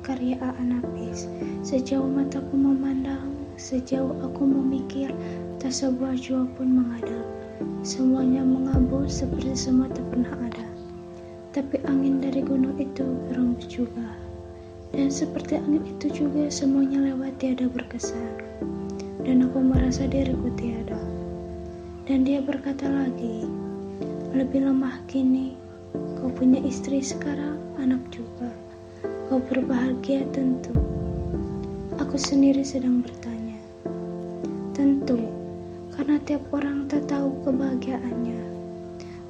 karya A.A. Nafis. Sejauh mataku memandang, sejauh aku memikir, tak sebuah jua pun mengadang. Semuanya mengabur seperti semua tak pernah ada. Tapi angin dari gunung itu berembus juga. Dan seperti angin itu juga semuanya lewat tiada berkesan. Dan aku merasa diriku tiada. Dan dia berkata lagi, lebih lemah kini, kau punya istri sekarang, anak juga. Kau berbahagia tentu. Aku sendiri sedang bertanya. Tentu, karena tiap orang tak tahu kebahagiaannya.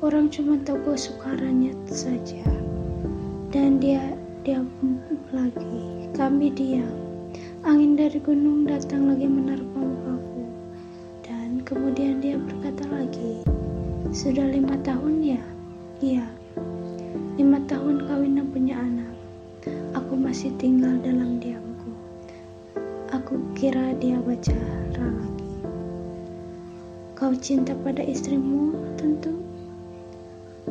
Orang cuma tahu kesukarannya saja. Dan dia diam lagi. Kami diam. Angin dari gunung datang lagi menerpa mukaku. Dan kemudian dia berkata lagi, sudah 5 tahun ya? Iya. 5 tahun kawin dan punya anak. Aku masih tinggal dalam diamku. Aku kira dia bicara lagi. Kau cinta pada istrimu tentu?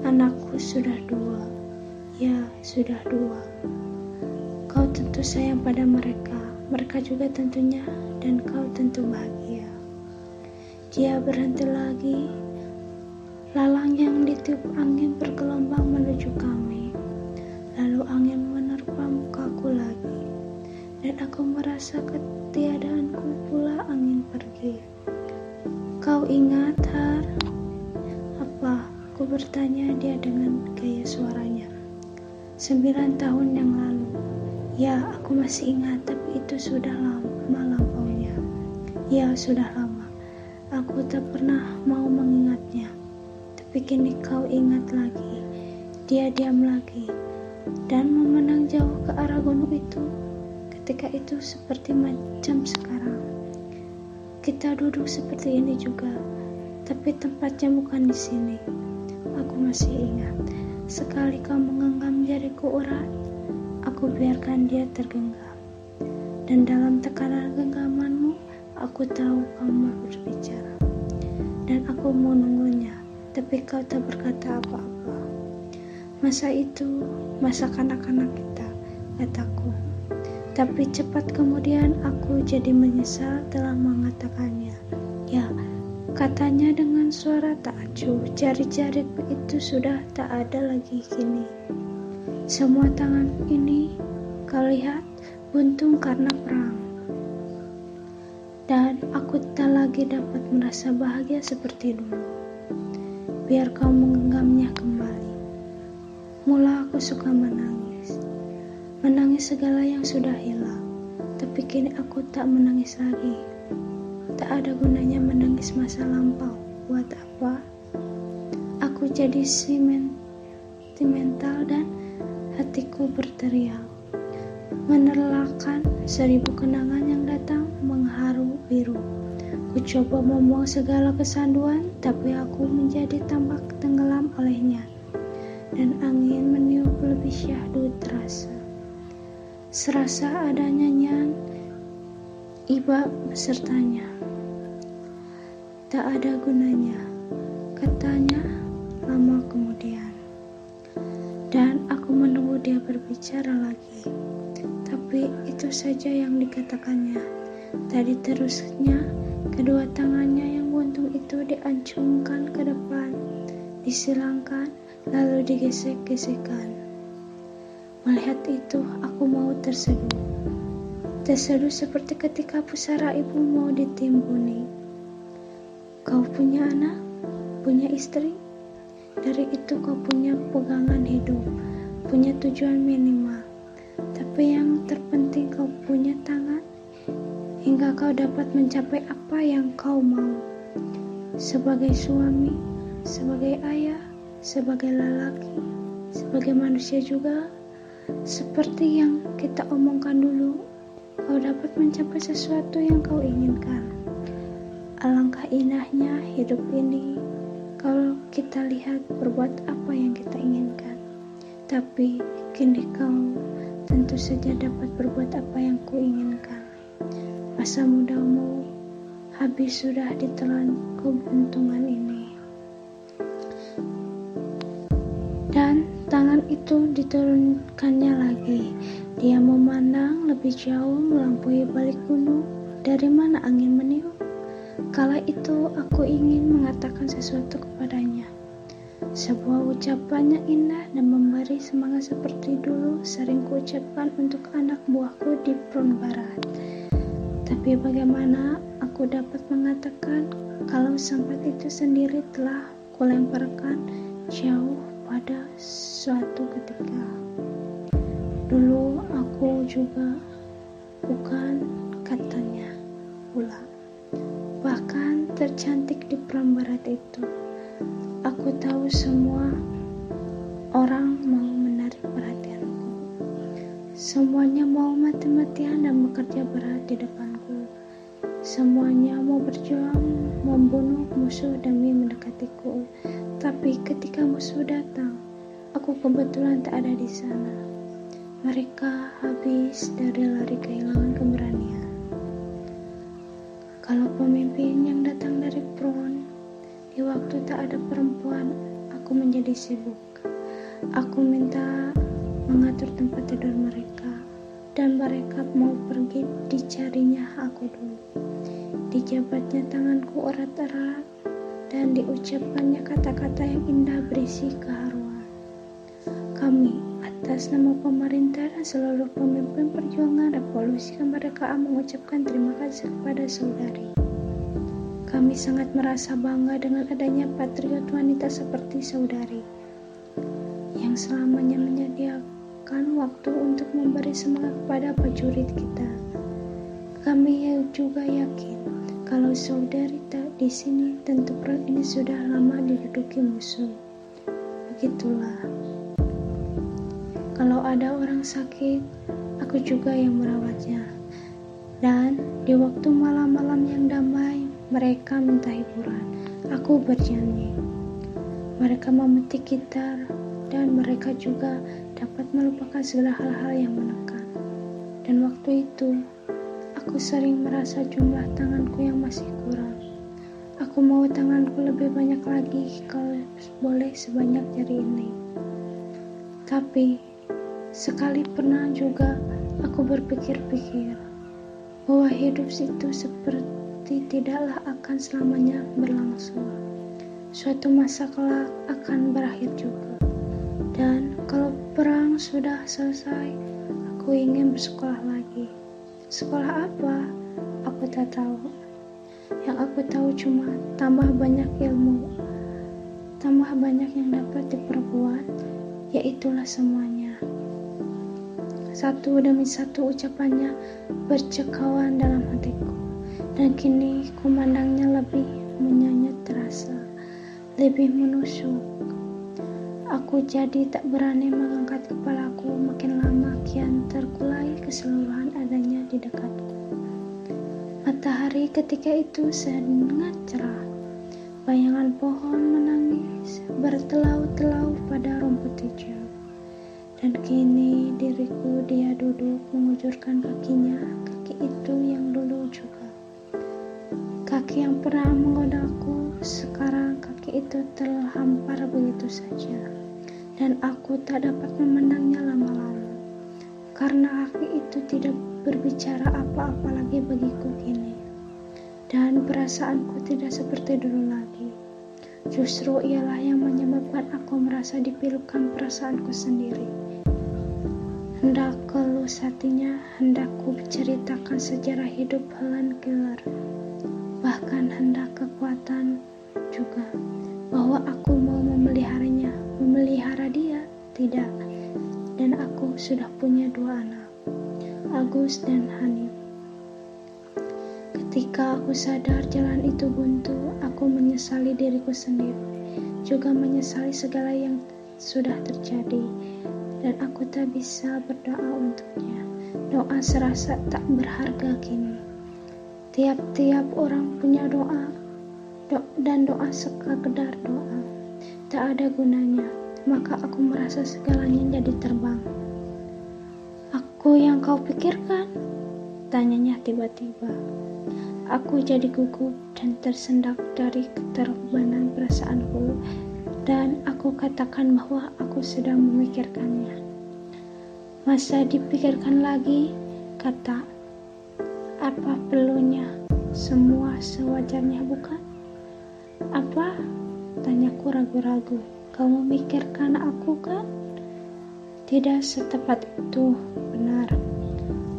Anakku sudah 2. Ya, sudah 2. Kau tentu sayang pada mereka. Mereka juga tentunya, dan kau tentu bahagia. Dia berhenti lagi. Lalang yang ditiup angin bergelombang menuju kami. Lalu angin menerpa mukaku lagi. Dan aku merasa ketiadaanku pula angin pergi. Kau ingat, Har? Apa? Aku bertanya dia dengan gaya suaranya. 9 tahun yang lalu. Ya, aku masih ingat, tapi itu sudah lama lampaunya. Ya, sudah lama. Aku tak pernah mau mengingatnya. Tapi kini kau ingat lagi. Dia diam lagi dan memandang jauh ke arah gunung itu. Ketika itu seperti macam sekarang. Kita duduk seperti ini juga, tapi tempatnya bukan di sini. Aku masih ingat. Sekali kau menggenggam jariku erat, aku biarkan dia tergenggam. Dan dalam tekanan genggamanmu, aku tahu kamu berbicara. Dan aku mau nunggunya, tapi kau tak berkata apa-apa. Masa itu, masa kanak-kanak kita, kataku. Tapi cepat kemudian aku jadi menyesal telah mengatakannya. Ya, katanya dengan suara tak acuh, jari-jariku itu sudah tak ada lagi kini. Semua tangan ini, kau lihat, buntung karena perang. Dan aku tak lagi dapat merasa bahagia seperti dulu. Biar kau menggenggamnya kembali. Mula aku suka menangis. Menangis segala yang sudah hilang. Tapi kini aku tak menangis lagi. Tak ada gunanya menangis masa lampau. Buat apa? Aku jadi sentimental dan hatiku berteriak. Menerlakan 1000 kenangan yang datang mengharu biru. Ku coba membuang segala kesanduan, tapi aku menjadi tambah tenggelam olehnya. Dan angin meniup lebih syahdu terasa. Serasa ada nyanyian iba besertanya. Tak ada gunanya, katanya lama kemudian. Dan aku menunggu dia berbicara lagi. Tapi itu saja yang dikatakannya. Tadi terusnya, kedua tangannya yang buntung itu diancungkan ke depan, disilangkan, lalu digesek-gesekkan. Melihat itu, aku mau terseduh. Terseduh seperti ketika pusara ibu mau ditimbuni. Kau punya anak? Punya istri? Dari itu kau punya pegangan hidup, punya tujuan minimal. Tapi yang terpenting kau punya tangan, hingga kau dapat mencapai apa yang kau mau. Sebagai suami, sebagai ayah, sebagai lelaki, sebagai manusia juga. Seperti yang kita omongkan dulu, kau dapat mencapai sesuatu yang kau inginkan. Alangkah indahnya hidup ini kalau kita lihat berbuat apa yang kita inginkan. Tapi kini kau tentu saja dapat berbuat apa yang kuinginkan. Masa mudamu habis sudah ditelan kebuntungan ini. Dan tangan itu diturunkannya lagi, Dia memandang lebih jauh melampaui balik gunung, dari mana angin meniup. Kala itu aku ingin mengatakan sesuatu kepadanya. Sebuah ucapan yang indah dan memberi semangat seperti dulu sering kuucapkan untuk anak buahku di front barat. Tapi bagaimana aku dapat mengatakan kalau sempat itu sendiri telah kulemparkan jauh pada suatu ketika. Dulu aku juga bukan, katanya pula, bahkan tercantik di front barat itu. Aku tahu semua orang mau menarik perhatianku. Semuanya mau mati-matian dan bekerja berat di depanku. Semuanya mau berjuang membunuh musuh demi mendekatiku. Tapi ketika musuh datang, aku kebetulan tak ada di sana. Mereka habis dari lari kehilangan keberanian. Kalau pemimpin yang datang dari front, di waktu tak ada perempuan, aku menjadi sibuk. Aku minta mengatur tempat tidur mereka, dan mereka mau pergi dicarinya aku dulu. Dijabatnya tanganku erat-erat, dan diucapkannya kata-kata yang indah berisi keharuan. Kami, atas nama pemerintah dan seluruh pemimpin perjuangan revolusi kemerdekaan, mengucapkan terima kasih kepada saudari. Kami sangat merasa bangga dengan adanya patriot wanita seperti saudari, yang selamanya menyediakan waktu untuk memberi semangat kepada prajurit kita. Kami juga yakin kalau saudari tak di sini, tentu front ini sudah lama diduduki musuh. Begitulah. Kalau ada orang sakit, aku juga yang merawatnya. Dan di waktu malam-malam yang damai, mereka minta hiburan. Aku bernyanyi. Mereka memetik gitar, dan mereka juga dapat melupakan segala hal-hal yang menekan. Dan waktu itu, aku sering merasa jumlah tanganku yang masih kurang. Aku mau tanganku lebih banyak lagi, kalau boleh sebanyak jari ini. Tapi, sekali pernah juga aku berpikir-pikir bahwa hidup itu seperti tidaklah akan selamanya berlangsung. Suatu masa kelak akan berakhir juga. Dan kalau perang sudah selesai, aku ingin bersekolah lagi. Sekolah apa? Aku tak tahu. Yang aku tahu cuma tambah banyak ilmu, tambah banyak yang dapat diperbuat, yaitulah semuanya. Satu demi satu ucapannya bercekawan dalam hatiku, dan kini kumandangnya lebih menyayat terasa, lebih menusuk. Aku jadi tak berani mengangkat kepalaku, makin lama kian terkulai keseluruhan adanya di dekatku. Matahari ketika itu sangat cerah. Bayangan pohon menangis bertelau-telau pada rumput hijau. Dan kini diriku dia duduk mengujurkan kakinya, kaki itu yang dulu juga. Kaki yang pernah menggodaku, sekarang kaki itu terhampar begitu saja. Dan aku tak dapat memandangnya lama-lama, karena kaki itu tidak berbicara apa-apa lagi bagiku kini. Dan perasaanku tidak seperti dulu lagi. Justru ialah yang menyebabkan aku merasa dipilukan perasaanku sendiri. Hendak kelus hatinya, hendak ku ceritakan sejarah hidup Helen Keller. Bahkan hendak kekuatan juga, bahwa aku mau memeliharanya. Memelihara dia, tidak. Dan aku sudah punya 2 anak, Agus dan Hanif. Ketika aku sadar jalan itu buntu, aku menyesali diriku sendiri, juga menyesali segala yang sudah terjadi. Dan aku tak bisa berdoa untuknya. Doa serasa tak berharga kini. Tiap-tiap orang punya doa, dan doa sekedar doa, tak ada gunanya. Maka aku merasa segalanya jadi terbang. Aku yang kau pikirkan? Tanyanya tiba-tiba. Aku jadi gugup dan tersendak dari keterbebanan perasaanku, dan aku katakan bahwa aku sedang memikirkannya. Masa dipikirkan lagi, kata. Apa perlunya? Semua sewajarnya bukan? Apa? Tanyaku ragu-ragu. Kau memikirkan aku kan? Tidak setepat itu, benar.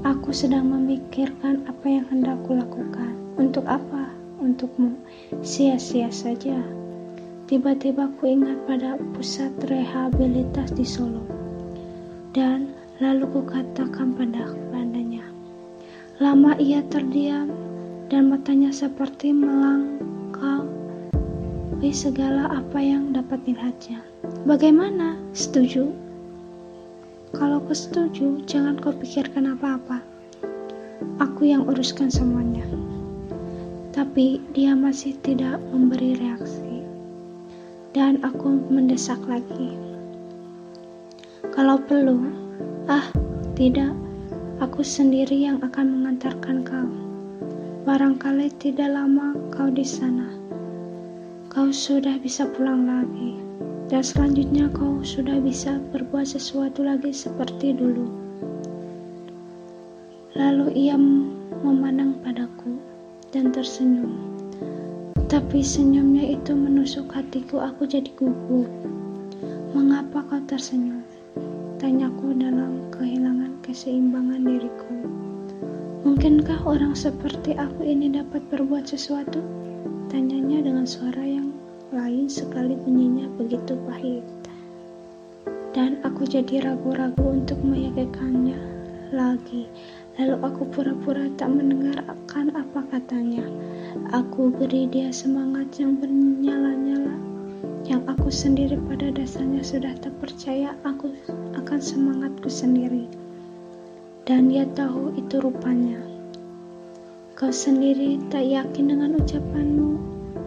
Aku sedang memikirkan apa yang hendak kulakukan. Untuk apa? Untukmu. Sia-sia saja. Tiba-tiba ku ingat pada pusat rehabilitas di Solo. Dan lalu ku katakan padanya. Lama ia terdiam dan matanya seperti melangkaui segala apa yang dapat dilihatnya. Bagaimana? Setuju? Kalau kau setuju, jangan kau pikirkan apa-apa. Aku yang uruskan semuanya. Tapi dia masih tidak memberi reaksi. Dan aku mendesak lagi. Kalau perlu, tidak, aku sendiri yang akan mengantarkan kau. Barangkali tidak lama kau di sana. Kau sudah bisa pulang lagi. Dan selanjutnya kau sudah bisa berbuat sesuatu lagi seperti dulu. Lalu ia memandang padaku dan tersenyum. Tapi senyumnya itu menusuk hatiku, aku jadi gugup. Mengapa kau tersenyum? Tanyaku dalam kehilangan keseimbangan diriku. Mungkinkah orang seperti aku ini dapat berbuat sesuatu? Tanyanya dengan suara yang lain sekali, bunyinya begitu pahit. Dan aku jadi ragu-ragu untuk meyakinkannya lagi. Lalu aku pura-pura tak mendengarkan apa katanya. Aku beri dia semangat yang bernyala-nyala, yang aku sendiri pada dasarnya sudah tak percaya aku akan semangatku sendiri. Dan dia tahu itu rupanya. Kau sendiri tak yakin dengan ucapanmu.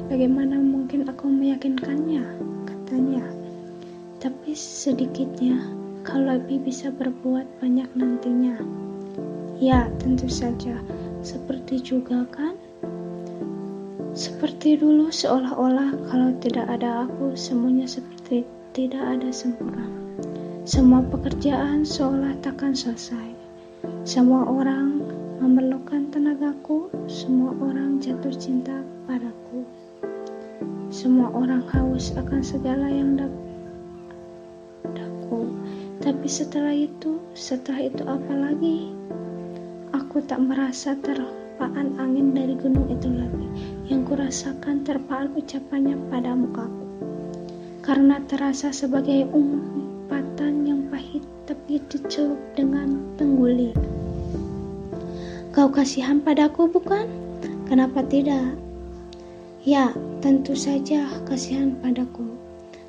Bagaimana mungkin aku meyakinkannya? Katanya. Tapi sedikitnya, kau lebih bisa berbuat banyak nantinya. Ya, tentu saja. Seperti juga kan? Seperti dulu, seolah-olah kalau tidak ada aku, semuanya seperti tidak ada sempurna. Semua pekerjaan seolah takkan selesai. Semua orang memerlukan tenagaku, semua orang jatuh cinta padaku. Semua orang haus akan segala yang daku. Tapi setelah itu apa lagi? Aku tak merasa terpaan angin dari gunung itu lagi. Yang kurasakan terpaan ucapannya pada mukaku. Karena terasa sebagai umpatan yang pahit tapi dicelup dengan tengguli. Kau kasihan padaku bukan? Kenapa tidak? Ya, tentu saja kasihan padaku.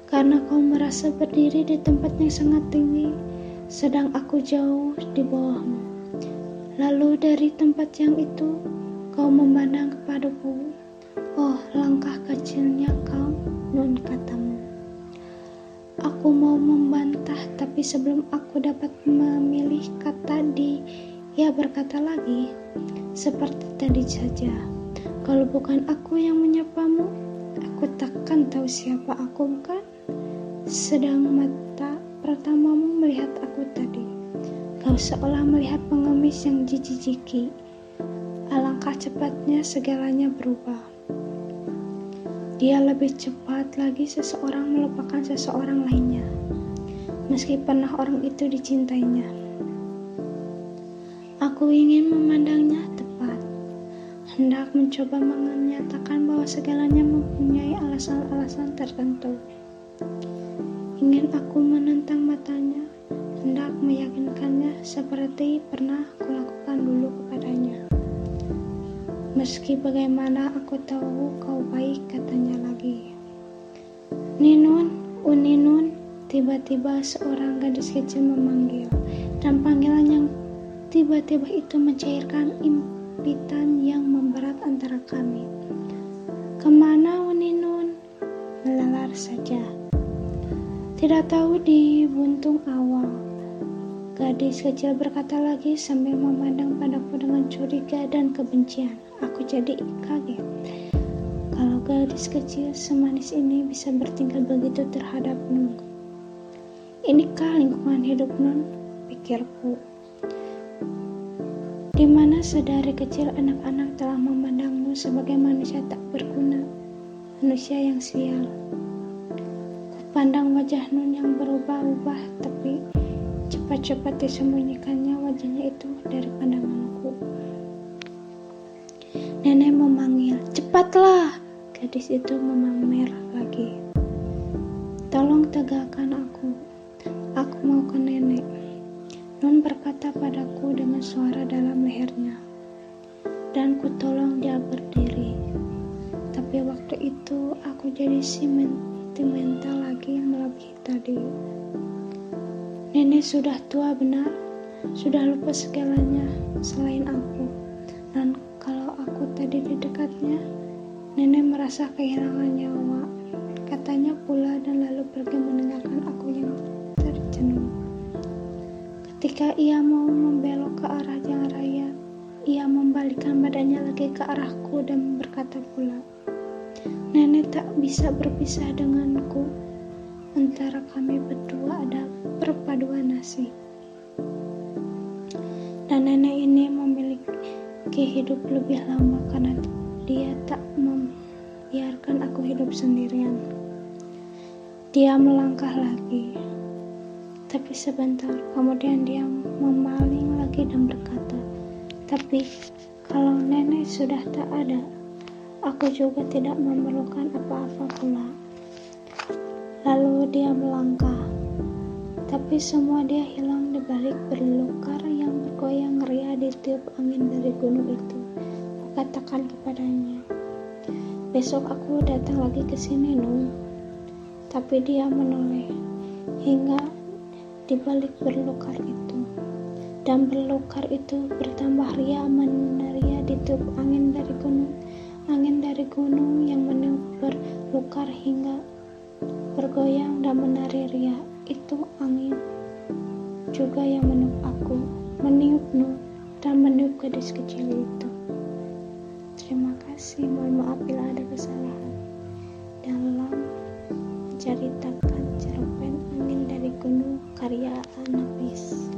Karena kau merasa berdiri di tempat yang sangat tinggi, sedang aku jauh di bawahmu. Lalu dari tempat yang itu, kau memandang kepadaku. Oh, langkah kecilnya kau, Nun, katamu. Aku mau membantah, tapi sebelum aku dapat memilih kata dia berkata lagi, seperti tadi saja. Kalau bukan aku yang menyapamu, aku takkan tahu siapa aku, bukan? Sedang mata pertamamu melihat aku tadi. Kau seolah melihat pengemis yang jijiki. Alangkah cepatnya segalanya berubah. Dia lebih cepat lagi seseorang melupakan seseorang lainnya, meski pernah orang itu dicintainya. Aku ingin memandangnya tepat, hendak mencoba menyatakan bahwa segalanya mempunyai alasan-alasan tertentu. Ingin aku menentang matanya, hendak meyakinkannya seperti pernah kulakukan dulu kepadanya. Meski bagaimana aku tahu kau baik, katanya lagi. Ninun, Uninun, tiba-tiba seorang gadis kecil memanggil, dan panggilan yang tiba-tiba itu mencairkan impitan yang memberat antara kami. Kemana, Uninun? Melelar saja. Tidak tahu di buntung awal. Gadis kecil berkata lagi sambil memandang padaku dengan curiga dan kebencian. Aku jadi kaget. Kalau gadis kecil semanis ini bisa bertingkah begitu terhadap Nun. Inikah lingkungan hidup Nun? pikirku. Di mana sedari kecil anak-anak telah memandangmu sebagai manusia tak berguna, manusia yang sial. Kupandang wajah Nun yang berubah-ubah, tapi cepat-cepat disembunyikannya wajahnya itu dari pandanganku. Nenek memanggil, "Cepatlah!" Gadis itu memamer lagi. "Tolong tegakkan aku mau ke nenek." Nun berkata padaku dengan suara dalam lehernya, dan ku tolong dia berdiri. Tapi waktu itu aku jadi sentimental lagi melebihi tadi. Nenek sudah tua benar, sudah lupa segalanya selain aku. Dan kalau aku tadi di dekatnya, nenek merasa kehilangan nyawa. Katanya pula dan lalu pergi meninggalkan aku yang tercenung. Ketika ia mau membelok ke arah jalan raya, ia membalikkan badannya lagi ke arahku dan berkata pula, "Nenek tak bisa berpisah denganku. Antara kami berdua ada perpaduan nasib." Dan nenek ini memiliki hidup lebih lama karena dia tak membiarkan aku hidup sendirian. Dia melangkah lagi. Tapi sebentar, kemudian dia memaling lagi dan berkata, "Tapi kalau nenek sudah tak ada, aku juga tidak memerlukan apa-apa pula." Lalu dia melangkah, tapi semua dia hilang di balik belukar yang bergoyang ria ditiup angin dari gunung itu. Kukatakan kepadanya, "Besok aku datang lagi ke sini, Nun." Tapi dia menoleh hingga di balik berlukar itu, dan berlukar itu bertambah ria menaria ditiup angin dari gunung yang meniup berlukar hingga bergoyang dan menari ria. Itu angin juga yang meniup aku, meniup Nun, dan meniup gadis kecil itu. Terima kasih, mohon maaf bila ada kesalahan dalam menceritakan cerpen Angin dari Gunung karya Anapis.